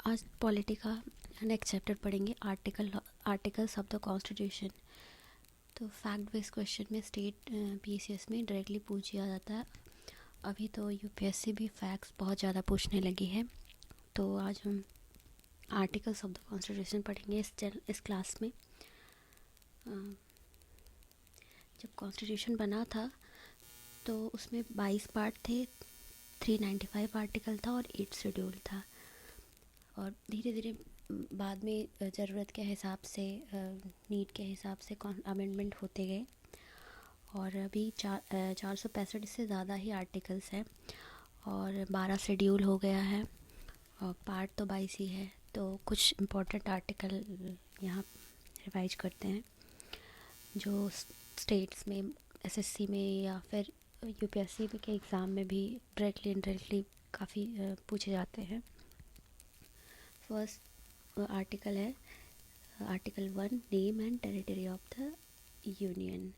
आज पॉलिटी का next chapter पढ़ेंगे आर्टिकल्स ऑफ द कॉन्स्टिट्यूशन। तो फैक्ट बेस्ड क्वेश्चन में स्टेट पीसीएस में डायरेक्टली पूछ लिया जाता है। अभी तो यूपीएससी भी फैक्ट्स बहुत ज़्यादा पूछने लगी है। तो आज हम आर्टिकल्स ऑफ द कॉन्स्टिट्यूशन पढ़ेंगे इस क्लास में। जब कॉन्स्टिट्यूशन बना था तो उसमें 22 पार्ट थे, 395 आर्टिकल था और 8 शेड्यूल था। और धीरे धीरे बाद में ज़रूरत के हिसाब से, नीड के हिसाब से अमेंडमेंट होते गए और अभी 465 से ज़्यादा ही आर्टिकल्स हैं और 12 शेड्यूल हो गया है और पार्ट तो 22 ही है। तो कुछ इम्पोर्टेंट आर्टिकल यहाँ रिवाइज करते हैं जो स्टेट्स में, एसएससी में या फिर यूपीएससी के एग्ज़ाम में भी डायरेक्टली इनडायरेक्टली काफ़ी पूछे जाते हैं। फर्स्ट आर्टिकल है article 1, name and territory of the union.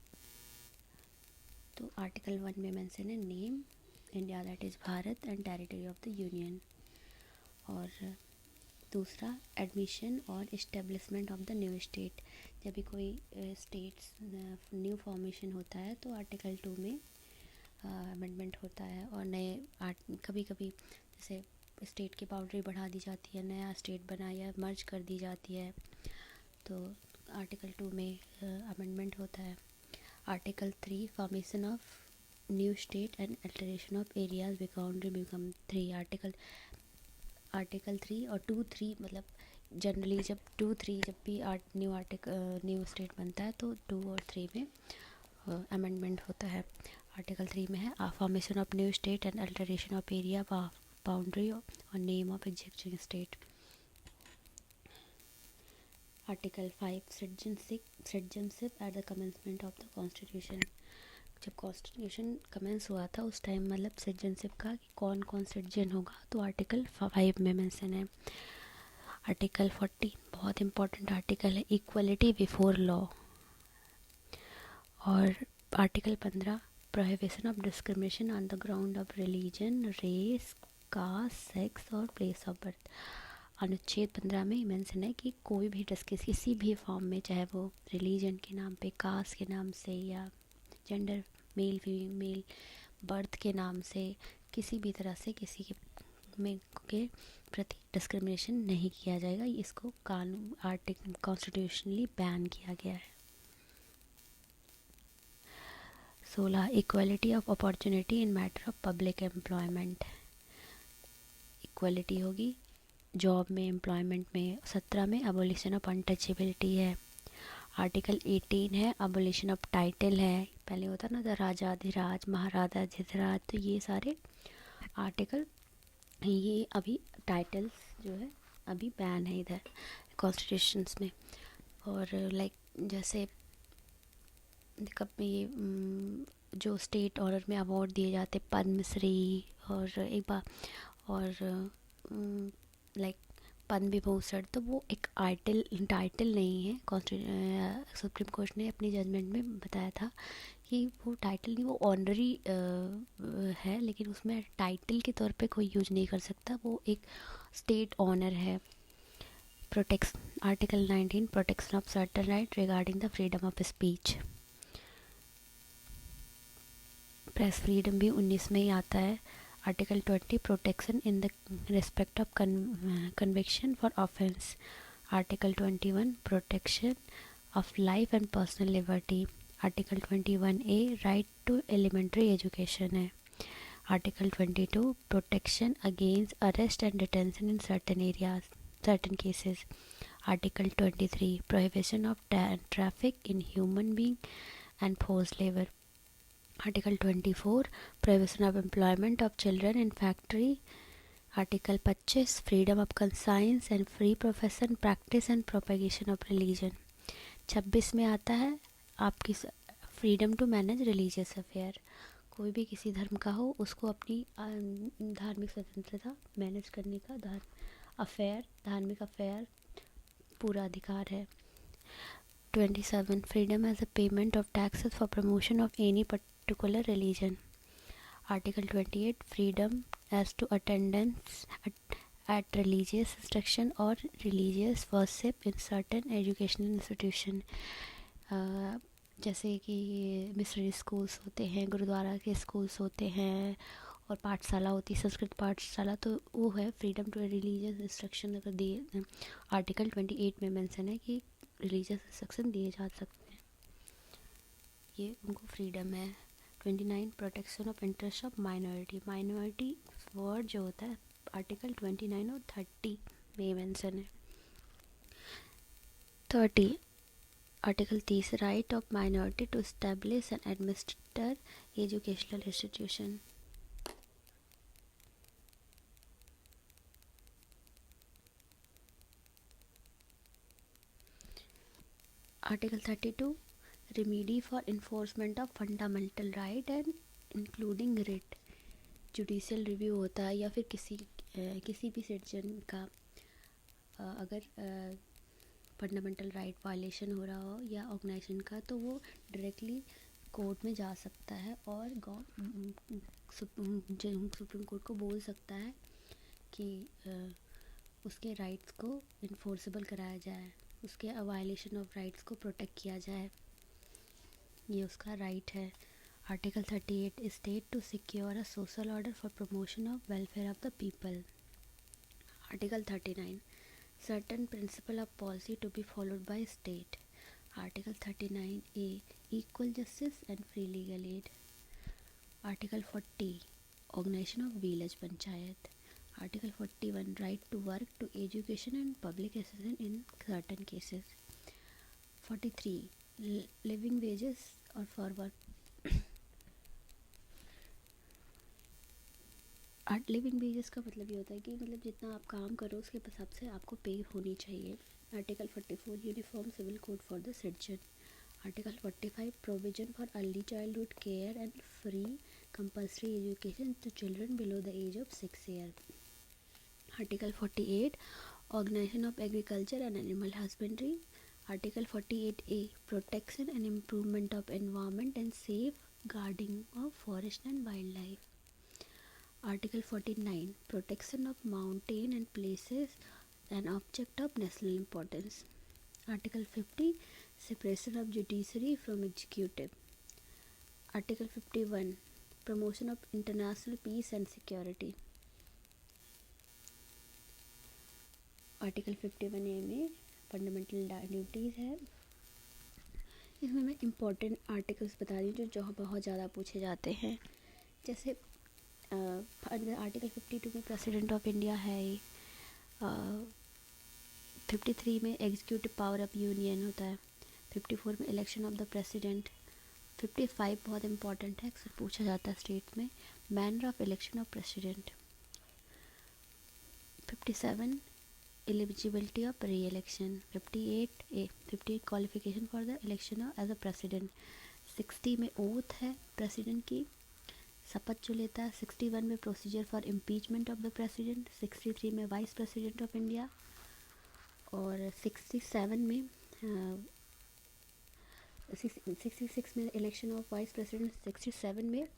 तो आर्टिकल 1 में मेंशन है name India, that is Bharat, and territory of the union. और दूसरा एडमिशन और establishment of the new state. जब भी कोई स्टेट्स न्यू फॉर्मेशन होता है तो आर्टिकल 2 में अमेंडमेंट होता है और नए कभी कभी जैसे स्टेट की बाउंड्री बढ़ा दी जाती है, नया स्टेट बना या मर्ज कर दी जाती है, तो आर्टिकल 2 में अमेंडमेंट होता है। Article 3, formation of new state and alteration of areas boundary become 3। Article 3 और 2-3 मतलब जनरली जब 2-3 जब भी न्यू स्टेट बनता है तो 2 और 3 में अमेंडमेंट होता है। आर्टिकल 3 में है formation of new state and alteration of area boundary और name of existing state. Article 5, citizenship at the commencement of the constitution. जब कॉन्स्टिट्यूशन कमेंस हुआ था उस टाइम मतलब सिटीजनशिप का कि कौन कौन सिटीजन होगा, तो आर्टिकल 5 में मेंशन है। आर्टिकल 14 बहुत इंपॉर्टेंट आर्टिकल है, इक्वलिटी बिफोर लॉ। और article 15, prohibition of discrimination on the ground of religion, race, caste, sex और प्लेस ऑफ बर्थ। अनुच्छेद 15 में मेंशन है कि कोई भी किसी भी फॉर्म में, चाहे वो रिलीजन के नाम पे, कास्ट के नाम से या जेंडर मेल फीमेल, बर्थ के नाम से, किसी भी तरह से किसी के प्रति डिस्क्रिमिनेशन नहीं किया जाएगा। इसको कानून आर्टिकल कॉन्स्टिट्यूशनली बैन किया गया है। 16, equality of opportunity in matter of public employment. Equality होगी जॉब में, एम्प्लॉयमेंट में। 17 में अबोलिशन ऑफ अनटचेबिलिटी है। आर्टिकल 18 है अबोलिशन ऑफ टाइटल है। पहले होता ना था राजाधिराज, महाराजा अधिराज, तो ये सारे आर्टिकल, ये अभी टाइटल्स जो है अभी बैन है इधर कॉन्स्टिट्यूशंस में। और लाइक जैसे कब में ये जो स्टेट ऑनर में अवार्ड दिए जाते, पद्मश्री और एक बार और लाइक पद्म विभूषण, तो वो एक टाइटल नहीं है। सुप्रीम कोर्ट ने अपनी जजमेंट में बताया था कि वो टाइटल नहीं, वो ऑनरी है, लेकिन उसमें टाइटल के तौर पे कोई यूज नहीं कर सकता, वो एक स्टेट ऑनर है। Article 19, protection of certain right regarding the freedom of speech. Press freedom भी 19 में ही आता है। Article 20, protection in the respect of conviction for offence. Article 21, protection of life and personal liberty. Article 21A, right to elementary education है। Article 22, protection against arrest and detention in certain cases. Article 23, prohibition of traffic in human being and forced labour. Article 24, prohibition of employment of children in factory. Article 25, freedom of conscience and free profession, practice and propagation of religion. 26 में आता है आपकी freedom to manage religious affair. कोई भी किसी धर्म का हो, उसको अपनी धार्मिक स्वतंत्रता मैनेज करने का धार्मिक अफेयर पूरा अधिकार है। 27, freedom as a payment of taxes for promotion of any particular religion. Article 28, freedom as to at religious instruction or religious worship in certain educational institution. जैसे कि मिशनरी स्कूल्स होते हैं, गुरुद्वारा के स्कूल्स होते हैं और पाठशाला होती है, संस्कृत पाठशाला, तो वो है फ्रीडम टू रिलीजियस इंस्ट्रक्शन। अगर दिए आर्टिकल 28 में मेंशन है कि रिलीजियस इंस्ट्रक्शन दिए जा सकते हैं, ये उनको फ्रीडम है। 29 protection of interest of minority. Minority word जो होता है आर्टिकल 29 और 30 में मेंशन है। 30 article 30 right of minority to establish and administer educational institution. Article 32 remedy for enforcement of fundamental right and including writ. Judicial review होता है या फिर किसी भी सिटीजन का अगर फंडामेंटल राइट वायलेशन हो रहा हो या ऑर्गेनाइजेशन का, तो वो डायरेक्टली कोर्ट में जा सकता है और सुप्रीम कोर्ट को बोल सकता है कि उसके राइट्स को इन्फोर्सेबल कराया जाए, उसके वायलेशन ऑफ राइट्स को प्रोटेक्ट किया जाए, ये उसका राइट है। Article 38 state to secure a social order for promotion of welfare of the people. Article 39 certain principle of policy to be followed by state. Article 39A equal justice and free legal aid. Article 40 organization of village panchayat. Article 41 right to work, to education and public assistance in certain cases. 43 living wages or for work. Living wages का मतलब ये होता है कि मतलब जितना आप काम करो उसके हिसाब से आपको पे होनी चाहिए। Article 44 uniform civil code for the citizen. Article 45 provision for early childhood care and free compulsory education to children below the age of 6 year. Article 48 organisation of agriculture and animal husbandry. Article 48A protection and improvement of environment and safeguarding of forest and wildlife. Article 49 protection of mountain and places an object of national importance. Article 50 separation of judiciary from executive. Article 51 promotion of international peace and security. Article 51A में fundamental duties है। इसमें मैं important articles बता रही हूँ जो बहुत ज़्यादा पूछे जाते हैं। जैसे आर्टिकल 52 में प्रेसिडेंट ऑफ इंडिया है। 53 में एग्जीक्यूटिव पावर ऑफ यूनियन होता है। 54 में इलेक्शन ऑफ द प्रेसिडेंट। 55 बहुत इंपॉर्टेंट है, अक्सर पूछा जाता है स्टेट में, manner of election of president. 57 eligibility of re-election. 58 qualification for the election as a president. 60 में ओथ है प्रेसिडेंट की, शपथ जो लेता है। 61 में procedure for impeachment of the president. 63 में वाइस प्रेसिडेंट ऑफ इंडिया। और 67 में 66 में इलेक्शन ऑफ वाइस प्रेसिडेंट। 67 में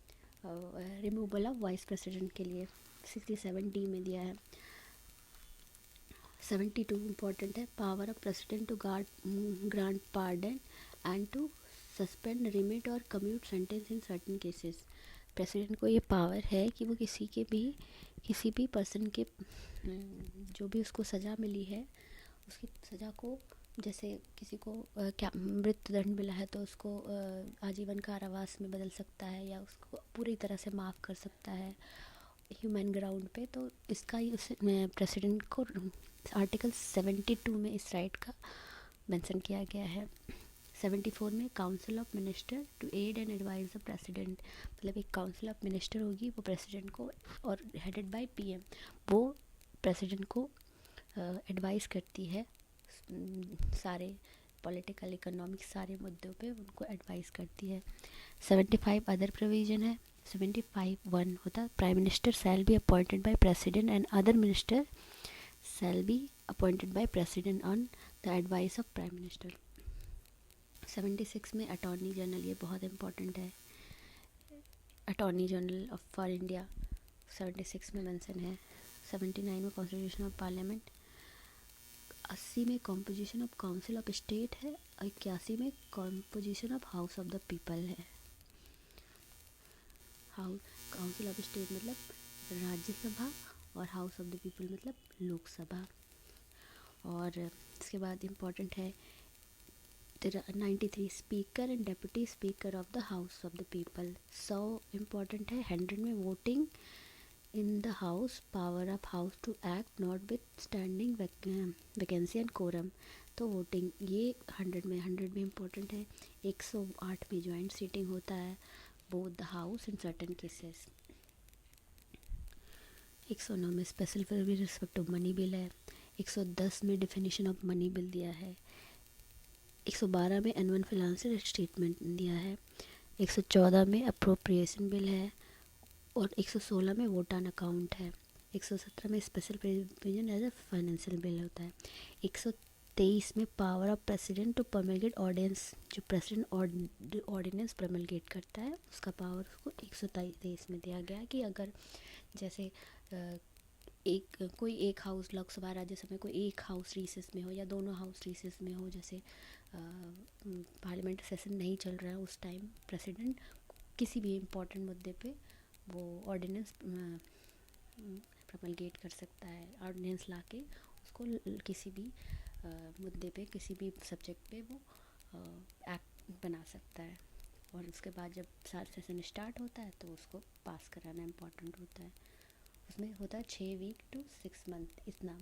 रिमूवल ऑफ वाइस प्रेसिडेंट के लिए 67D में दिया है। 72 इम्पॉर्टेंट है, power of president to grant pardon and to suspend, remit और commute sentence in certain cases. President को ये पावर है कि वो किसी भी पर्सन के जो भी उसको सज़ा मिली है उसकी सज़ा को, जैसे किसी को क्या मृत्युदंड मिला है तो उसको आजीवन कारावास में बदल सकता है या उसको पूरी तरह से माफ़ कर सकता है ह्यूमन ग्राउंड पे। तो इसका ही उस प्रेसिडेंट को आर्टिकल 72 में इस राइट का मेंशन किया गया है। 74 में council of minister to aid and advise the president, मतलब एक काउंसिल ऑफ मिनिस्टर होगी वो प्रेसिडेंट को, और हेडेड बाय पीएम, वो प्रेसिडेंट को एडवाइस करती है सारे पॉलिटिकल इकोनॉमिक सारे मुद्दों पे उनको एडवाइस करती है। 75 अदर प्रोविज़न है। 75(1) होता है prime minister shall be appointed by president and other minister shall be appointed by president on the advice of prime minister. 76 में अटॉर्नी जनरल, ये बहुत इम्पोर्टेंट है, attorney general of for India 76 में mention है। 79 में कॉन्स्टिट्यूशन ऑफ पार्लियामेंट, 80 में composition of council of state है, 81 में composition of house of the people है। हाउस काउंसिल ऑफ स्टेट मतलब राज्यसभा और हाउस ऑफ द पीपल मतलब लोकसभा। और इसके बाद इम्पॉर्टेंट है 93 speaker and deputy speaker of the house of the people. 100 important है 100 में voting in the house, power of house to act notwithstanding vacancy and quorum. तो voting ये 100 में इम्पोर्टेंट है। 108 में जॉइंट सीटिंग होता है both the house in certain cases. 109 में special respect of money bill है। 110 में डेफिनेशन ऑफ मनी बिल दिया है। 112 में एनुअल फाइनेंशियल स्टेटमेंट दिया है। 114 में अप्रोप्रिएशन बिल है और 116 में वोट ऑन अकाउंट है। 117 में special provision as a financial bill होता है। 123 में power of president to promulgate ordinance, जो प्रेसिडेंट ऑर्डिनेंस प्रमलगेट करता है उसका पावर उसको 123 में दिया गया कि अगर जैसे कोई एक हाउस लोकसभा राज्यसभा में कोई एक हाउस रिसेस में हो या दोनों हाउस रिसेस में हो, जैसे पार्लियामेंट सेशन नहीं चल रहा है उस टाइम प्रेसिडेंट किसी भी इम्पोर्टेंट मुद्दे पे वो ऑर्डिनेंस प्रमलगेट कर सकता है, ऑर्डिनेंस लाके उसको किसी भी मुद्दे पे किसी भी सब्जेक्ट पे वो एक्ट बना सकता है। और उसके बाद जब सारा सेशन स्टार्ट होता है तो उसको पास कराना इम्पोर्टेंट होता है। उसमें होता है 6 वीक टू 6 मंथ, इतना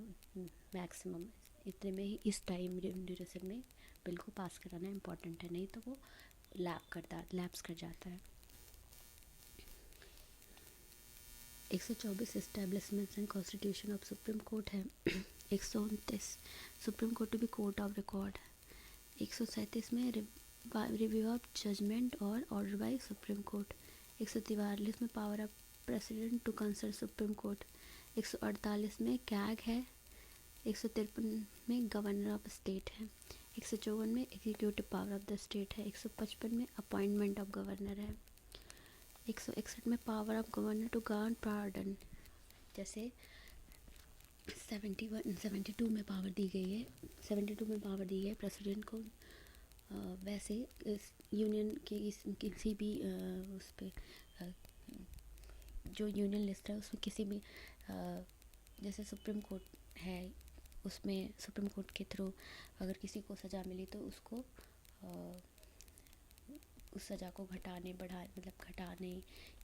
मैक्सिमम, इतने में ही इस टाइम ड्यूरेशन में बिल को पास कराना इम्पोर्टेंट है, नहीं तो वो लैप्स कर जाता है। 124 establishments and constitution of supreme court है। 129 supreme court to be court of record है। 137 में रिव्यू ऑफ जजमेंट और ऑर्डर बाय सुप्रीम कोर्ट। 143 में power of president to consult supreme court. 148 में कैग है। 153 में गवर्नर ऑफ स्टेट है। 154 में executive power of the state है। 155 में अपॉइंटमेंट ऑफ गवर्नर है। 161 में power of governor to grant pardon, जैसे 72 में पावर दी गई है, 72 में पावर दी है प्रेसिडेंट को। वैसे इस यूनियन की किसी भी उस पर जो यूनियन लिस्ट है उसमें किसी भी जैसे सुप्रीम कोर्ट है उसमें सुप्रीम कोर्ट के थ्रू अगर किसी को सज़ा मिली तो उसको उस सज़ा को घटाने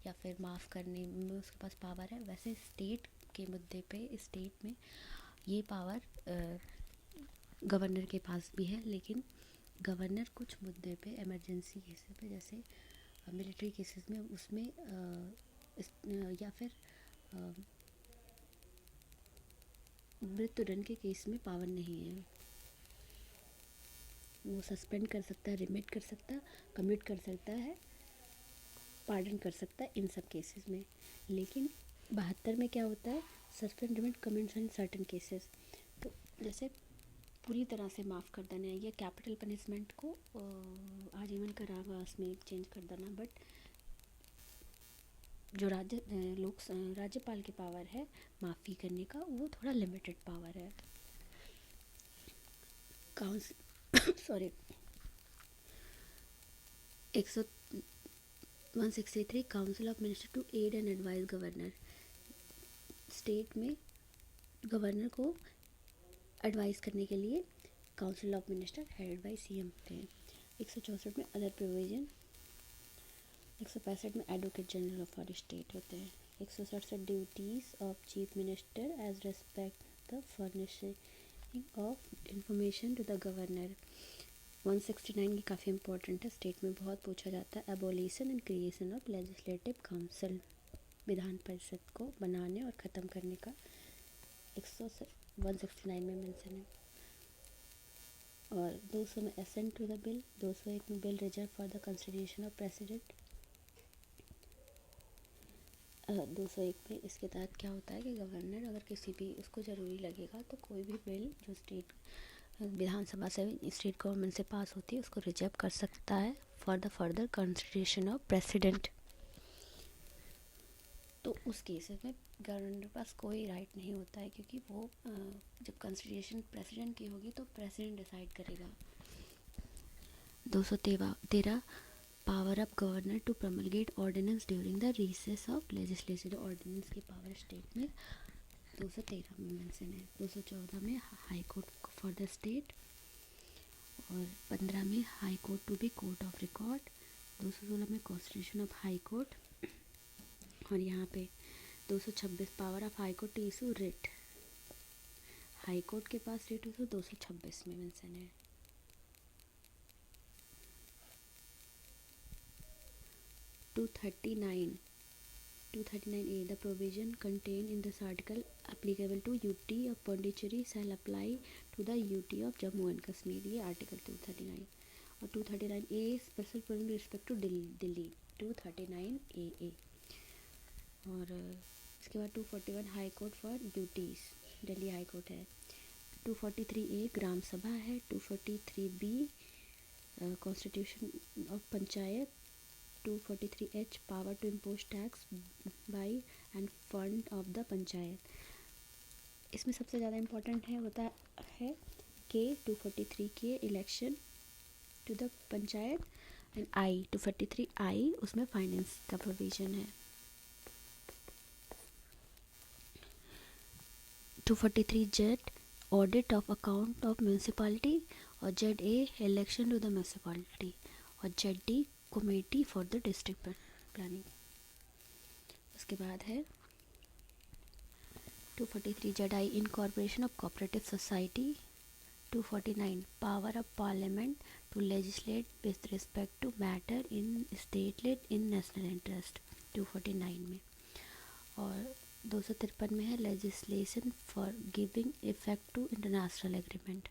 या फिर माफ़ करने में उसके पास पावर है। वैसे स्टेट के मुद्दे पे स्टेट में ये पावर गवर्नर के पास भी है, लेकिन गवर्नर कुछ मुद्दे पे इमरजेंसी केसेस पे जैसे मिलिट्री केसेस में उसमें या फिर मृत्युदंड के केस में पावर नहीं है। वो सस्पेंड कर सकता है, रिमिट कर सकता है, कमिट कर सकता है, पार्डन कर सकता है इन सब केसेस में। लेकिन 72 में क्या होता है, suspend, remit, commit in certain cases. तो जैसे पूरी तरह से माफ़ कर देना या कैपिटल पनिशमेंट को आजीवन कारावास में चेंज कर देना, बट जो राज्यपाल की पावर है माफ़ी करने का वो थोड़ा लिमिटेड पावर है। Sorry 163 council of minister to aid and advise governor. State में गवर्नर को एडवाइस करने के लिए council of minister headed by CM होते हैं। 164 में अदर प्रोविजन। 165 में एडवोकेट जनरल फॉर स्टेट होते हैं। 167 duties of chief minister as respect the furnishing of information to the governor. 169 की काफ़ी इंपॉर्टेंट है, स्टेट में बहुत पूछा जाता है। Abolition and creation of legislative council, Vidhan Parishad को बनाने और ख़त्म करने का 169 में मेंशन है। और 200 में असेंट टू द बिल। 201 में bill reserve for the consideration of president. 201 में इसके तहत क्या होता है कि गवर्नर अगर किसी भी उसको ज़रूरी लगेगा तो कोई भी बिल जो स्टेट विधानसभा से स्टेट गवर्नमेंट से पास होती है उसको रिजर्व कर सकता है for the further consideration of president. तो उस केसेस में गवर्नर के पास कोई राइट नहीं होता है, क्योंकि वो जब कंस्टिट्यूशन प्रेसिडेंट की होगी तो प्रेसिडेंट डिसाइड करेगा। 213 power of governor to promulgate ordinance during the recess of legislature. Ordinance की पावर स्टेट में 213 में मेंशन है। 214 में high court for the state, और 15 में high court to be court of record. 216 में कॉन्स्टिट्यूशन ऑफ हाई कोर्ट, और यहाँ पे 226 power of high court to issue writ. High court के पास रिट इशू 226 में मेंशन है। Two thirty nine A, the provision contained in this article applicable to UT of Pondicherry shall apply to the UT of Jammu and Kashmir। ये article 239। और 239 A special provision respect to Delhi 239 A. और इसके बाद 241 high court for UTs, Delhi high court है। 243 A Gram Sabha है। 243 B constitution of panchayat. 243 H power to impose tax by and fund of the panchayat. इसमें सबसे ज़्यादा इम्पोर्टेंट होता है के 243 K election to the panchayat, and I 243 I उसमें फाइनेंस का प्रोविज़न है। 243 Z audit of account of municipality, और Z A election to the municipality, और Z D committee for the district planning. उसके बाद है 243 Z I incorporation of cooperative society. 249 power of parliament to legislate with respect to matter in state led in national interest 249 में। और 253 में है legislation for giving effect to international agreement.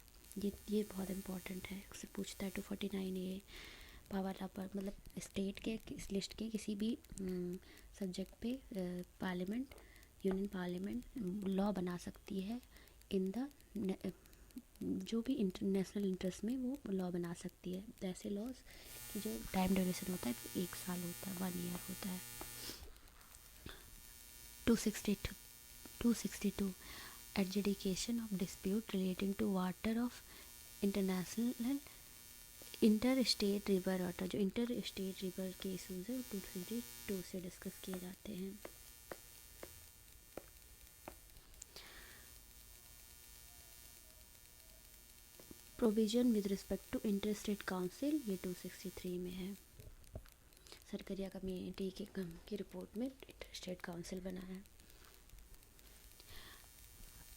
ये बहुत important है, उससे पूछता है 249 ये पावर पर, मतलब स्टेट के इस लिस्ट के किसी भी सब्जेक्ट पे पार्लियामेंट, यूनियन पार्लियामेंट लॉ बना सकती है इन द जो भी इंटरनेशनल इंटरेस्ट में वो लॉ बना सकती है। तो ऐसे लॉज की जो टाइम ड्यूरेशन होता है 1 साल होता है, 1 ईयर होता है। 262 adjudication of dispute relating to water of international inter state river water. जो इंटर स्टेट रिवर के इशूज़ है 232 से डिस्कस किए जाते हैं। Provision with respect to inter state council, ये 263 में है। सरकरिया कमेटी की रिपोर्ट में इंटर स्टेट काउंसिल बना है।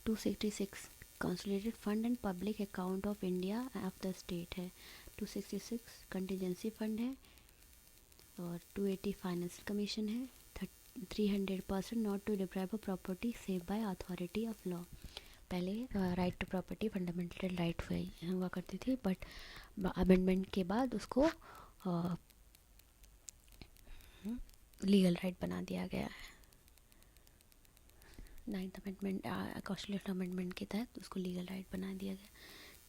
266 consolidated fund and public account of India of the state है। 266 कंटीजेंसी फंड है। और 280 फाइनेंशियल कमीशन है। 300% not to deprive of property save by authority of law. पहले right to property fundamental right हुआ करती थी, बट अमेंडमेंट के बाद उसको लीगल राइट बना दिया गया है। 9th अमेंडमेंट कॉन्स्टिट्यूशन अमेंडमेंट के तहत उसको लीगल राइट बना दिया गया।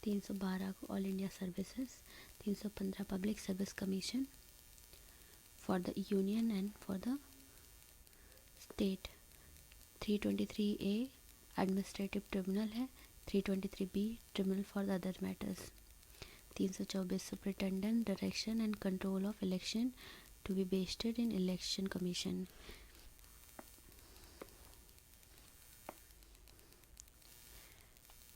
312 all India services. 315 public service commission for the union and for the state. 323 A administrative tribunal है। 323 B tribunal for the other matters. 324 superintendent direction and control of election to be vested in election commission.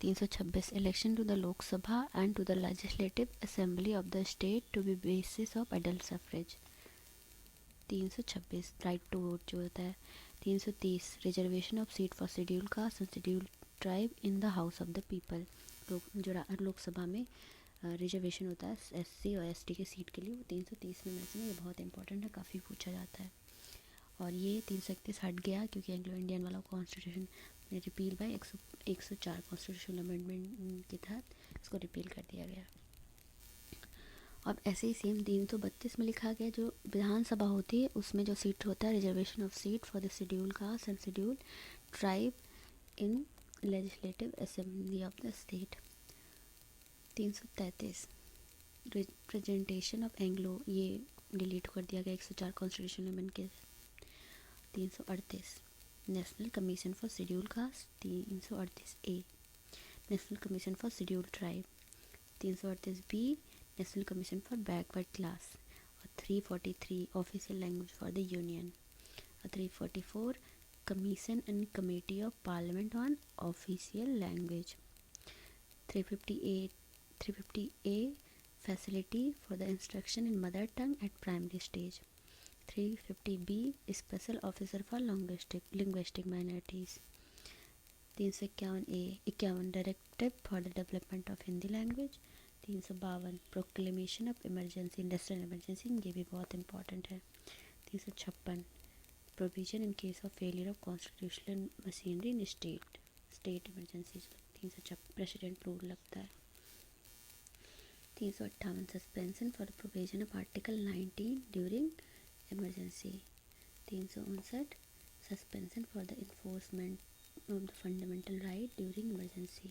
326 election to the Lok Sabha and to the legislative assembly of the state to be basis of adult suffrage. 326 right to vote जो होता है। 330 reservation of seat for schedule caste and schedule tribe in the house of the people. जो लोकसभा में reservation होता है SC और ST के seat के लिए, वो 330 में मैंने, ये बहुत इंपॉर्टेंट है, काफ़ी पूछा जाता है। और ये 331 हट गया क्योंकि एंग्लो इंडियन वाला constitution repeal by 104 constitution amendment के तहत इसको रिपील कर दिया गया। अब ऐसे ही सेम 332 में लिखा गया, जो विधानसभा होती है उसमें जो सीट होता है reservation of seat for the schedule caste and schedule tribe in legislative assembly of the state. 333 representation of Anglo, ये डिलीट कर दिया गया 104 कॉन्स्टिट्यूशन अमेंडमेंट के। 338 national commission for schedule caste, 338 A national commission for schedule tribe, 338 B national commission for backward class, और 343 official language for the union, और 344 commission and committee of parliament on official language, 350 A facility for the instruction in mother tongue at primary stage, 350 B special officer for linguistic minorities, 351 directive for the development of Hindi language, 352 proclamation of emergency industrial emergency, ये भी बहुत important है, 356 provision in case of failure of constitutional machinery in state emergency, 356 president rule लगता है, 358 suspension for the provision of article 19 during emergency, 359 suspension for the enforcement of the fundamental right during emergency,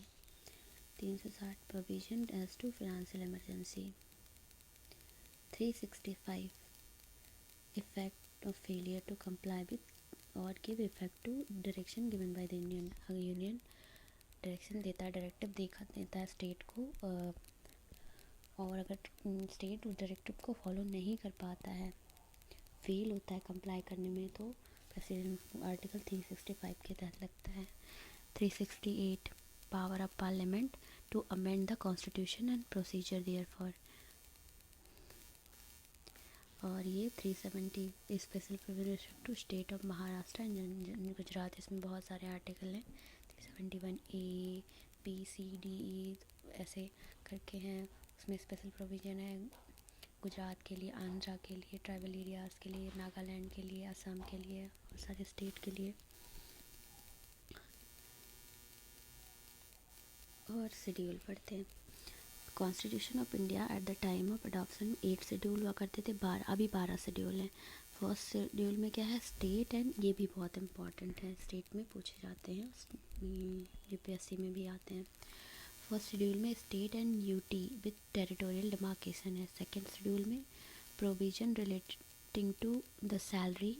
360 provision as to financial emergency, 365 effect of failure to comply with और give effect to direction given by the union, अगर union direction देता है, directive देता है state को, और अगर state उस डायरेक्टिव को फॉलो नहीं कर पाता है, फेल होता है कंप्लाई करने में, तो प्रेसिडेंट आर्टिकल 365 के तहत लगता है, 368 power of parliament to amend the constitution and procedure therefor, और ये 370 special privilege to state of Maharashtra and Gujarat, इसमें बहुत सारे आर्टिकल हैं, 371 A B C D E ऐसे करके हैं, उसमें स्पेशल प्रोविज़न है गुजरात के लिए, आंध्रा के लिए, ट्राइबल एरियाज़ के लिए, नागालैंड के लिए, असम के लिए, और सारे स्टेट के लिए। और शेड्यूल पढ़ते हैं। Constitution of India at the time of adoption 8 schedule हुआ करते थे, अभी 12 शेड्यूल हैं। फर्स्ट शेड्यूल में क्या है, स्टेट, एंड ये भी बहुत इंपॉर्टेंट है, स्टेट में पूछे जाते हैं, यूपीएससी में भी आते हैं। फर्स्ट शेड्यूल में state and UT with territorial demarcation है। सेकेंड शेड्यूल में provision relating to the salary,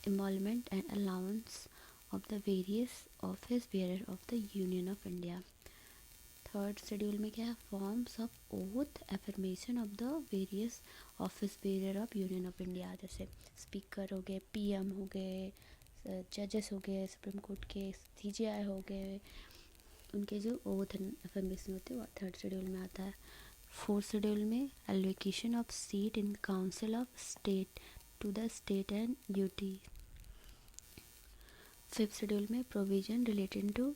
emolument and allowance of the various office bearer of the union of India. Third schedule में क्या है, forms of oath affirmation of the various office bearer of union of India, जैसे speaker हो गए, PM हो गए, जजेस हो गए सुप्रीम कोर्ट के, सीजीआई हो गए, उनके जो ओथ एफर्मेशन होते हैं वो थर्ड शेड्यूल में आता है। फोर्थ शेड्यूल में allocation of seat in council of state to the state and UT. Fifth schedule में provision related to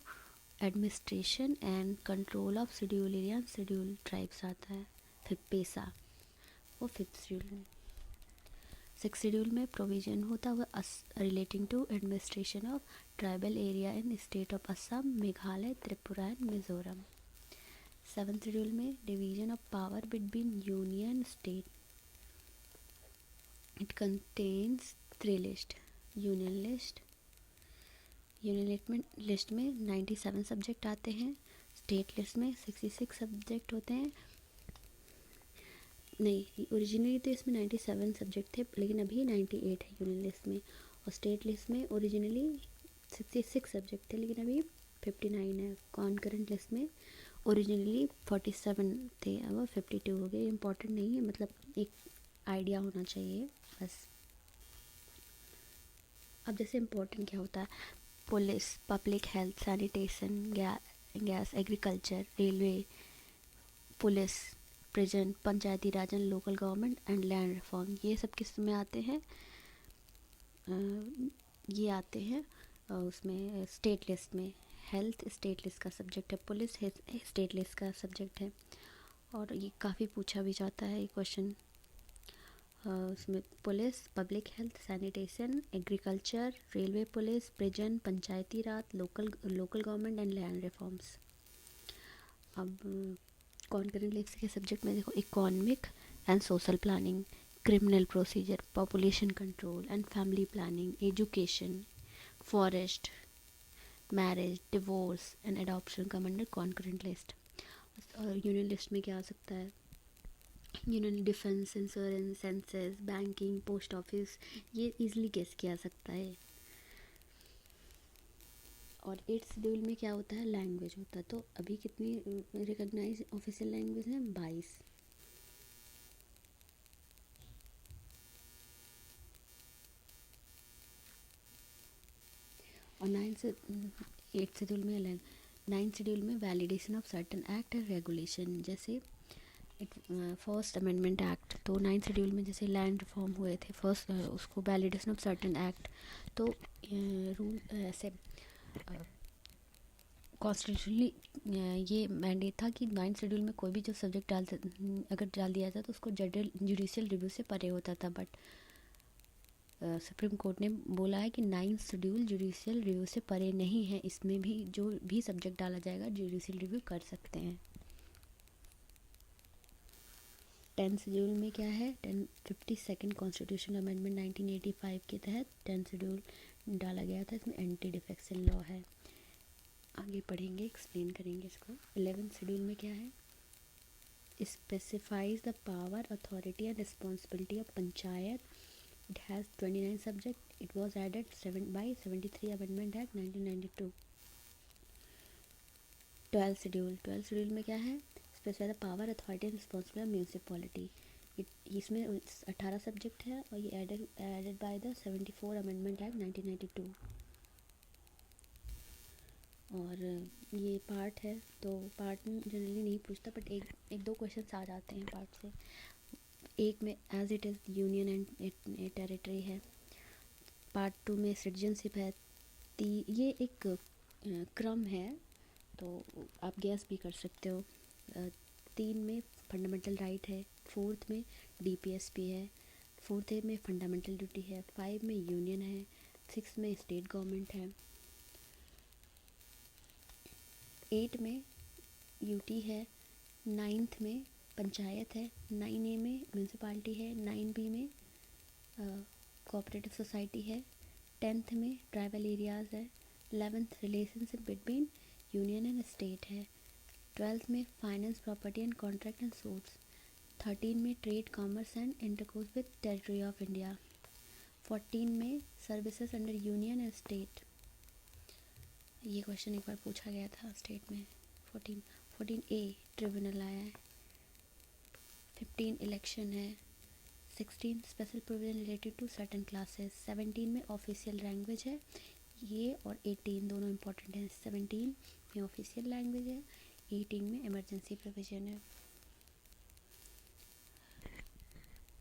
administration and control of schedule area and schedule tribes आता है। फिर पेसा वो fifth schedule में। Six schedule में provision होता हुआ relating to administration of tribal area in state of Assam, Meghalaya, Tripura and Mizoram. Seventh schedule में division of power between union state. It contains 3 list, union list. Union list में 97 subject आते हैं, state list में 66 subject होते हैं। नहीं, ओरिजिनली तो इसमें 97 सब्जेक्ट थे, लेकिन अभी 98 है यूनियन लिस्ट में। और स्टेट लिस्ट में ओरिजिनली 66 सब्जेक्ट थे, लेकिन अभी 59 है। कॉन्करेंट लिस्ट में ओरिजिनली 47 थे, अब 52 हो गए। इम्पॉर्टेंट नहीं है, मतलब एक आइडिया होना चाहिए बस। अब जैसे इम्पोर्टेंट क्या होता है, police, public health, sanitation, gas, agriculture, railway, police, prison, Panchayati Raj and local government and land reform, ये सब किस में आते हैं, ये आते हैं उसमें स्टेट लिस्ट में। हेल्थ स्टेट लिस्ट का सब्जेक्ट है, पुलिस स्टेट लिस्ट का सब्जेक्ट है, और ये काफ़ी पूछा भी जाता है ये क्वेश्चन। उसमें police, public health, sanitation, agriculture, railway, police, prison, Panchayati Raj, local government and land reforms. अब कॉन्करेंट लिस्ट के सब्जेक्ट में देखो, economic and social planning, criminal procedure, population control and family planning, education, forest, marriage, divorce and adoption come under concurrent list. और union list में क्या आ सकता है, defence, insurance, senses, banking, post office, ये easily guess किया जा सकता है। और 8th शेड्यूल में क्या होता है, लैंग्वेज होता है। तो अभी कितनी रिकॉग्नाइज ऑफिशियल लैंग्वेज है, 22। और 8th शेड्यूल में 9th शेड्यूल में validation of certain act and regulation, जैसे फर्स्ट अमेंडमेंट एक्ट। तो 9th शेड्यूल में जैसे लैंड रिफॉर्म हुए थे फर्स्ट, उसको वैलिडेशन ऑफ सर्टन एक्ट। तो रूल ऐसे कॉन्स्टिट्यूशनली ये मैंडेट था कि 9th शेड्यूल में कोई भी जो सब्जेक्ट अगर डाल दिया जाए तो उसको जुडिशियल रिव्यू से परे होता था। बट सुप्रीम कोर्ट ने बोला है कि 9th शेड्यूल जुडिशियल रिव्यू से परे नहीं है, इसमें भी जो भी सब्जेक्ट डाला जाएगा जुडिशियल रिव्यू कर सकते हैं। 10th शेड्यूल में क्या है, 52nd कॉन्स्टिट्यूशनल अमेंडमेंट 1985 के तहत 10th शेड्यूल डाला गया था। इसमें एंटी डिफेक्शन लॉ है। आगे पढ़ेंगे, एक्सप्लेन करेंगे इसको। 11th शेड्यूल में क्या है, specifies the power, authority and responsibility of panchayat. It has 29 subject. It was added by 73 amendment act 1992। 12th schedule में क्या है, specify the power, authority and responsibility of municipality. इसमें 18 सब्जेक्ट है और ये added by the 74 amendment act 1992। और ये part है, तो पार्ट जनरली नहीं पूछता, बट एक दो क्वेश्चंस आ जाते हैं पार्ट से। एक में as it is union and territory है। पार्ट 2 में सिटीजनशिप है। ये एक क्रम है, तो आप गैस भी कर सकते हो। 3 में फंडामेंटल राइट है। 4th में DPSP है। 4th में फंडामेंटल ड्यूटी है। 5 में यूनियन है। 6 में स्टेट गवर्नमेंट है। 8 में यूटी है। 9th में पंचायत है। 9A में म्यूनसिपाल्टी है। 9B में कोऑपरेटिव सोसाइटी है। 10th में ट्राइबल एरियाज़ है। 11th relationship between union and state है। 12th में finance, property and contract and suits. 13 में trade, commerce and intercourse with territory of India. 14 में services under union and state. ये question एक बार पूछा गया था स्टेट में। 14A ट्रिब्यूनल आया है। 15 इलेक्शन है। 16 special provision related to certain classes. 17 में ऑफिशियल लैंग्वेज है ये, और 18 दोनों इम्पॉर्टेंट हैं। 17 में ऑफिशियल लैंग्वेज है, 18 में इमरजेंसी प्रोविजन है।